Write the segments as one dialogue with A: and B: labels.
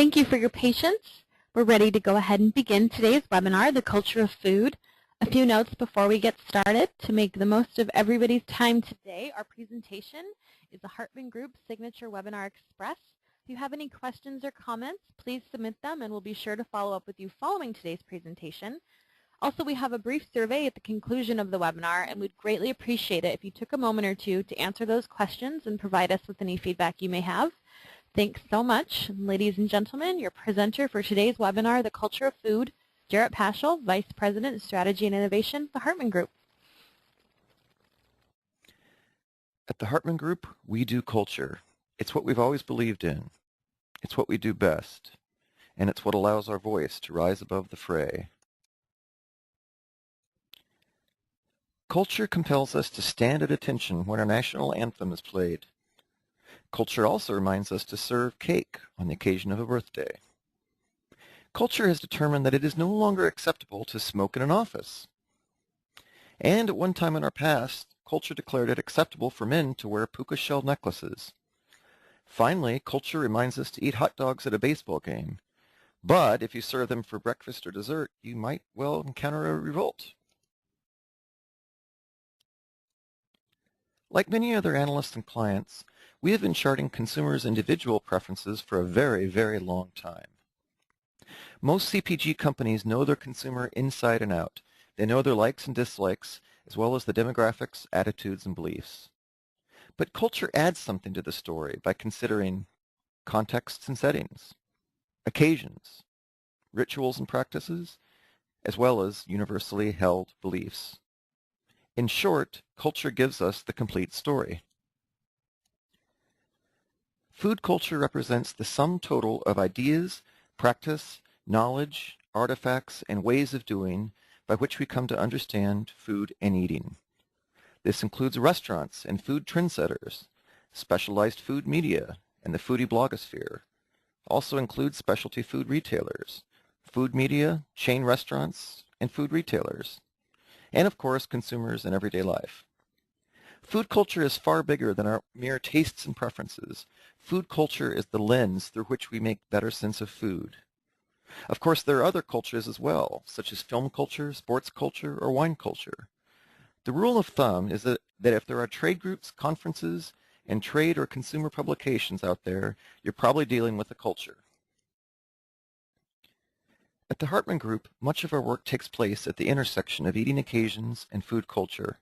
A: Thank you for your patience. We're ready to go ahead and begin today's webinar, The Culture of Food. A few notes before we get started. To make the most of everybody's time today, our presentation is the Hartman Group Signature Webinar Express. If you have any questions or comments, please submit them and we'll be sure to follow up with you following today's presentation. Also, we have a brief survey at the conclusion of the webinar, and we'd greatly appreciate it if you took a moment or two to answer those questions and provide us with any feedback you may have. Thanks so much. Ladies and gentlemen, your presenter for today's webinar, The Culture of Food, Jarrett Paschal, Vice President of Strategy and Innovation, the Hartman Group.
B: At the Hartman Group, we do culture. It's what we've always believed in. It's what we do best. And it's what allows our voice to rise above the fray. Culture compels us to stand at attention when our national anthem is played. Culture also reminds us to serve cake on the occasion of a birthday. Culture has determined that it is no longer acceptable to smoke in an office. And at one time in our past, culture declared it acceptable for men to wear puka shell necklaces. Finally, culture reminds us to eat hot dogs at a baseball game. But if you serve them for breakfast or dessert, you might well encounter a revolt. Like many other analysts and clients, we have been charting consumers' individual preferences for a very, very long time. Most CPG companies know their consumer inside and out. They know their likes and dislikes, as well as the demographics, attitudes, and beliefs. But culture adds something to the story by considering contexts and settings, occasions, rituals and practices, as well as universally held beliefs. In short, culture gives us the complete story. Food culture represents the sum total of ideas, practice, knowledge, artifacts, and ways of doing by which we come to understand food and eating. This includes restaurants and food trendsetters, specialized food media, and the foodie blogosphere. Also includes specialty food retailers, food media, chain restaurants, and food retailers, and of course consumers in everyday life. Food culture is far bigger than our mere tastes and preferences. Food culture is the lens through which we make better sense of food. Of course, there are other cultures as well, such as film culture, sports culture, or wine culture. The rule of thumb is that if there are trade groups, conferences, and trade or consumer publications out there, you're probably dealing with a culture. At the Hartman Group, much of our work takes place at the intersection of eating occasions and food culture.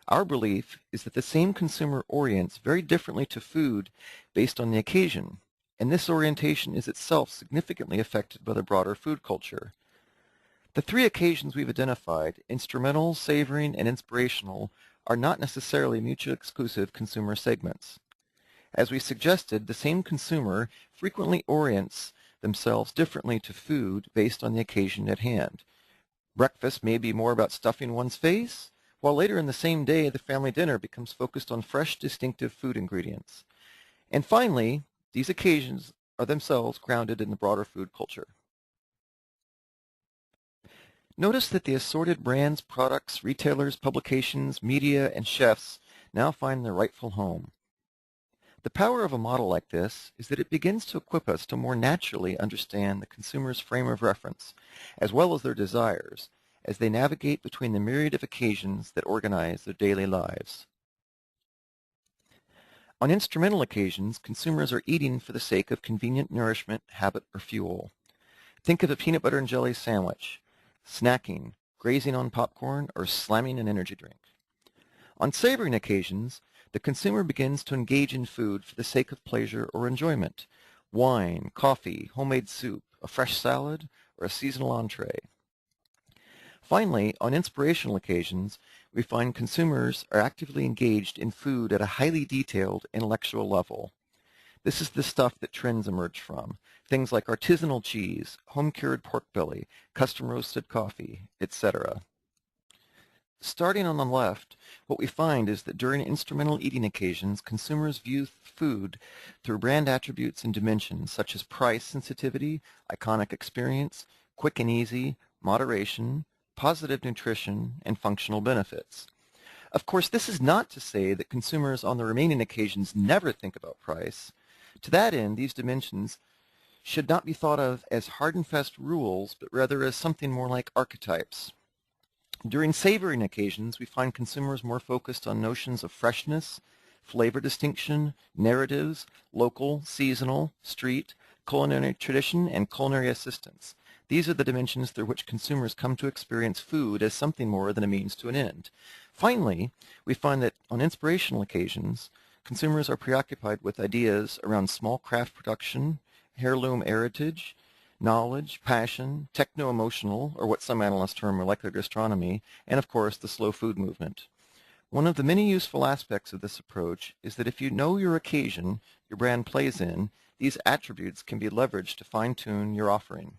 B: Our belief is that the same consumer orients very differently to food based on the occasion, and this orientation is itself significantly affected by the broader food culture. The three occasions we've identified, instrumental, savoring, and inspirational, are not necessarily mutually exclusive consumer segments. As we suggested, the same consumer frequently orients themselves differently to food based on the occasion at hand. Breakfast may be more about stuffing one's face, while later in the same day the family dinner becomes focused on fresh, distinctive food ingredients. And finally, these occasions are themselves grounded in the broader food culture. Notice that the assorted brands, products, retailers, publications, media, and chefs now find their rightful home. The power of a model like this is that it begins to equip us to more naturally understand the consumer's frame of reference, as well as their desires, as they navigate between the myriad of occasions that organize their daily lives. On instrumental occasions, consumers are eating for the sake of convenient nourishment, habit, or fuel. Think of a peanut butter and jelly sandwich, snacking, grazing on popcorn, or slamming an energy drink. On savoring occasions, the consumer begins to engage in food for the sake of pleasure or enjoyment. Wine, coffee, homemade soup, a fresh salad, or a seasonal entree. Finally, on inspirational occasions, we find consumers are actively engaged in food at a highly detailed intellectual level. This is the stuff that trends emerge from, things like artisanal cheese, home-cured pork belly, custom-roasted coffee, etc. Starting on the left, what we find is that during instrumental eating occasions, consumers view food through brand attributes and dimensions such as price sensitivity, iconic experience, quick and easy, moderation, positive nutrition, and functional benefits. Of course, this is not to say that consumers on the remaining occasions never think about price. To that end, these dimensions should not be thought of as hard and fast rules, but rather as something more like archetypes. During savoring occasions, we find consumers more focused on notions of freshness, flavor distinction, narratives, local, seasonal, street, culinary tradition, and culinary assistance. These are the dimensions through which consumers come to experience food as something more than a means to an end. Finally, we find that on inspirational occasions, consumers are preoccupied with ideas around small craft production, heirloom heritage, knowledge, passion, techno-emotional, or what some analysts term molecular gastronomy, and of course the slow food movement. One of the many useful aspects of this approach is that if you know your occasion your brand plays in, these attributes can be leveraged to fine-tune your offering.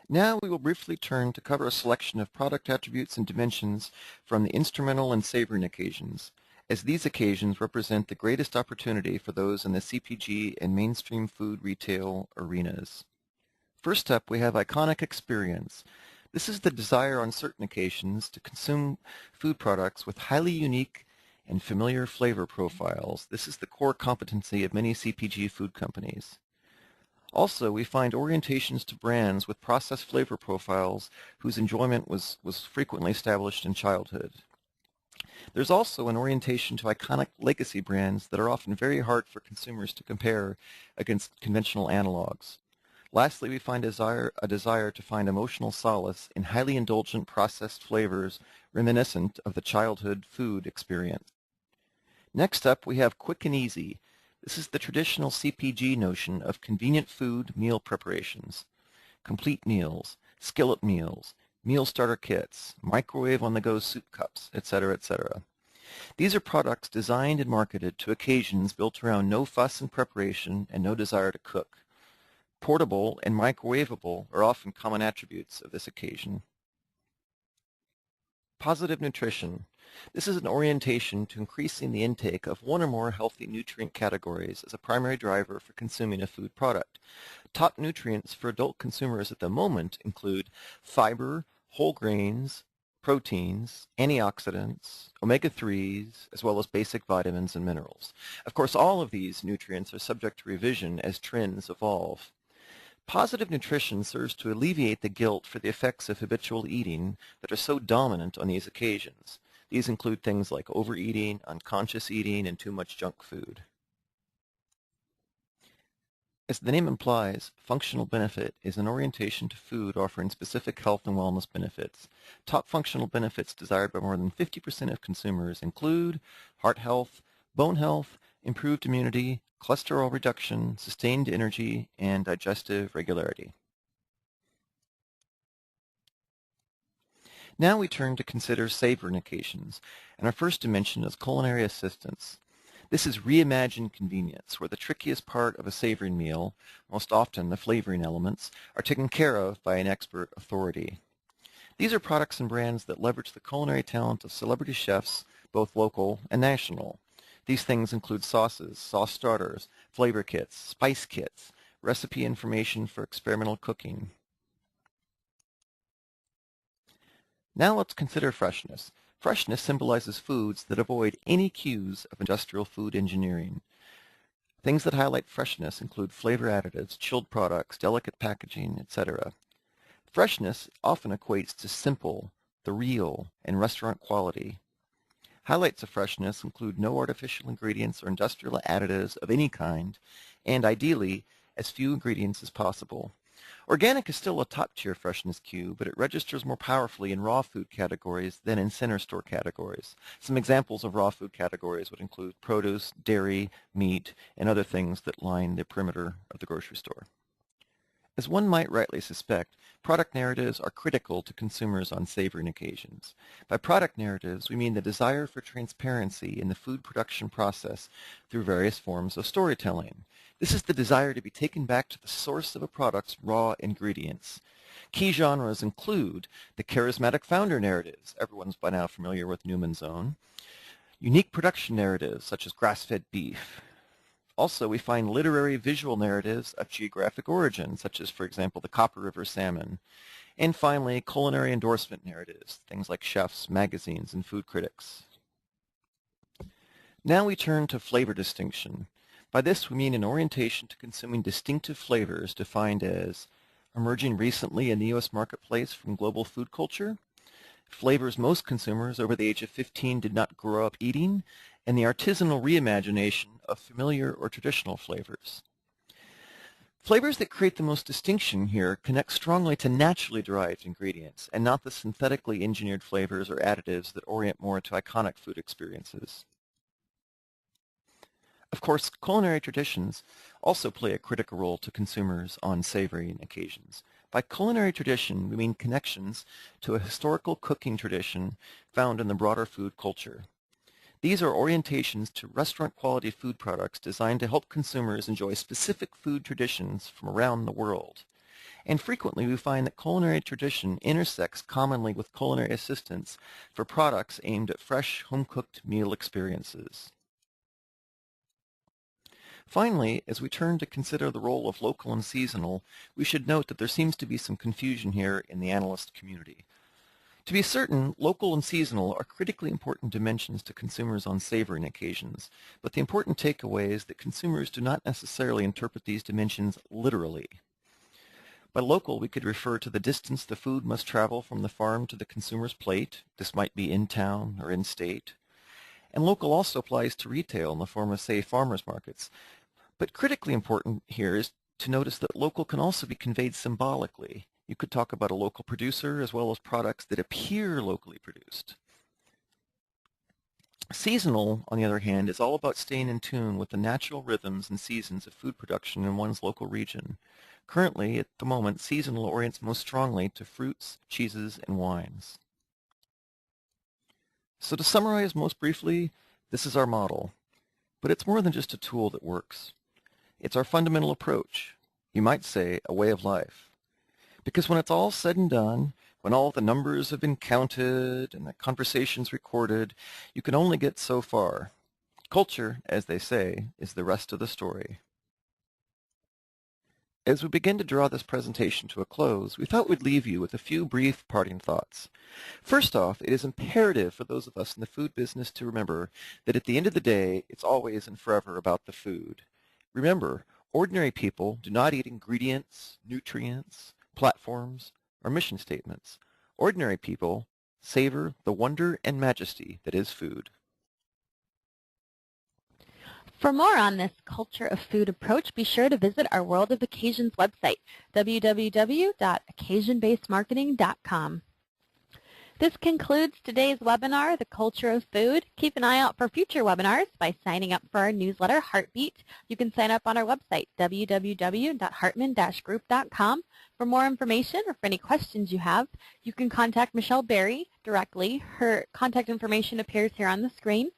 B: Now we will briefly turn to cover a selection of product attributes and dimensions from the instrumental and savoring occasions, as these occasions represent the greatest opportunity for those in the CPG and mainstream food retail arenas. First up, we have iconic experience. This is the desire on certain occasions to consume food products with highly unique and familiar flavor profiles. This is the core competency of many CPG food companies. Also, we find orientations to brands with processed flavor profiles whose enjoyment was frequently established in childhood. There's also an orientation to iconic legacy brands that are often very hard for consumers to compare against conventional analogs. Lastly, we find a desire to find emotional solace in highly indulgent processed flavors reminiscent of the childhood food experience. Next up, we have quick and easy. This is the traditional CPG notion of convenient food meal preparations, complete meals, skillet meals, meal starter kits, microwave on-the-go soup cups, etc., etc. These are products designed and marketed to occasions built around no fuss in preparation and no desire to cook. Portable and microwavable are often common attributes of this occasion. Positive nutrition. This is an orientation to increasing the intake of one or more healthy nutrient categories as a primary driver for consuming a food product. Top nutrients for adult consumers at the moment include fiber, whole grains, proteins, antioxidants, omega-3s, as well as basic vitamins and minerals. Of course, all of these nutrients are subject to revision as trends evolve. Positive nutrition serves to alleviate the guilt for the effects of habitual eating that are so dominant on these occasions. These include things like overeating, unconscious eating, and too much junk food. As the name implies, functional benefit is an orientation to food offering specific health and wellness benefits. Top functional benefits desired by more than 50% of consumers include heart health, bone health, improved immunity, cholesterol reduction, sustained energy, and digestive regularity. Now we turn to consider savoring occasions, and our first dimension is culinary assistance. This is reimagined convenience, where the trickiest part of a savoring meal, most often the flavoring elements, are taken care of by an expert authority. These are products and brands that leverage the culinary talent of celebrity chefs, both local and national. These things include sauces, sauce starters, flavor kits, spice kits, recipe information for experimental cooking. Now let's consider freshness. Freshness symbolizes foods that avoid any cues of industrial food engineering. Things that highlight freshness include flavor additives, chilled products, delicate packaging, etc. Freshness often equates to simple, the real, and restaurant quality. Highlights of freshness include no artificial ingredients or industrial additives of any kind, and ideally, as few ingredients as possible. Organic is still a top-tier freshness cue, but it registers more powerfully in raw food categories than in center store categories. Some examples of raw food categories would include produce, dairy, meat, and other things that line the perimeter of the grocery store. As one might rightly suspect, product narratives are critical to consumers on savoring occasions. By product narratives, we mean the desire for transparency in the food production process through various forms of storytelling. This is the desire to be taken back to the source of a product's raw ingredients. Key genres include the charismatic founder narratives, everyone's by now familiar with Newman's Own, unique production narratives such as grass-fed beef. Also, we find literary visual narratives of geographic origin, such as, for example, the Copper River salmon. And finally, culinary endorsement narratives, things like chefs, magazines, and food critics. Now we turn to flavor distinction. By this we mean an orientation to consuming distinctive flavors defined as emerging recently in the U.S. marketplace from global food culture, flavors most consumers over the age of 15 did not grow up eating, and the artisanal reimagination of familiar or traditional flavors. Flavors that create the most distinction here connect strongly to naturally derived ingredients and not the synthetically engineered flavors or additives that orient more to iconic food experiences. Of course, culinary traditions also play a critical role to consumers on savoring occasions. By culinary tradition, we mean connections to a historical cooking tradition found in the broader food culture. These are orientations to restaurant-quality food products designed to help consumers enjoy specific food traditions from around the world. And frequently we find that culinary tradition intersects commonly with culinary assistance for products aimed at fresh, home-cooked meal experiences. Finally, as we turn to consider the role of local and seasonal, we should note that there seems to be some confusion here in the analyst community. To be certain, local and seasonal are critically important dimensions to consumers on savoring occasions, but the important takeaway is that consumers do not necessarily interpret these dimensions literally. By local, we could refer to the distance the food must travel from the farm to the consumer's plate. This might be in town or in state. And local also applies to retail in the form of, say, farmers markets. But critically important here is to notice that local can also be conveyed symbolically. You could talk about a local producer as well as products that appear locally produced. Seasonal, on the other hand, is all about staying in tune with the natural rhythms and seasons of food production in one's local region. Currently, at the moment, seasonal orients most strongly to fruits, cheeses, and wines. So to summarize most briefly, this is our model. But it's more than just a tool that works. It's our fundamental approach. You might say a way of life. Because when it's all said and done, when all the numbers have been counted and the conversations recorded, you can only get so far. Culture, as they say, is the rest of the story. As we begin to draw this presentation to a close, we thought we'd leave you with a few brief parting thoughts. First off, it is imperative for those of us in the food business to remember that at the end of the day, it's always and forever about the food. Remember, ordinary people do not eat ingredients, nutrients, platforms, or mission statements. Ordinary people savor the wonder and majesty that is food.
A: For more on this culture of food approach, be sure to visit our World of Occasions website, www.occasionbasedmarketing.com. This concludes today's webinar, The Culture of Food. Keep an eye out for future webinars by signing up for our newsletter, Heartbeat. You can sign up on our website, www.hartman-group.com. For more information or for any questions you have, you can contact Michelle Berry directly. Her contact information appears here on the screen.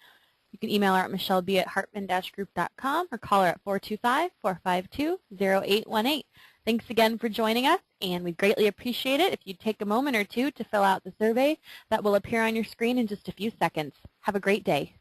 A: You can email her at michelleb@hartman-group.com or call her at 425-452-0818. Thanks again for joining us, and we'd greatly appreciate it if you'd take a moment or two to fill out the survey that will appear on your screen in just a few seconds. Have a great day.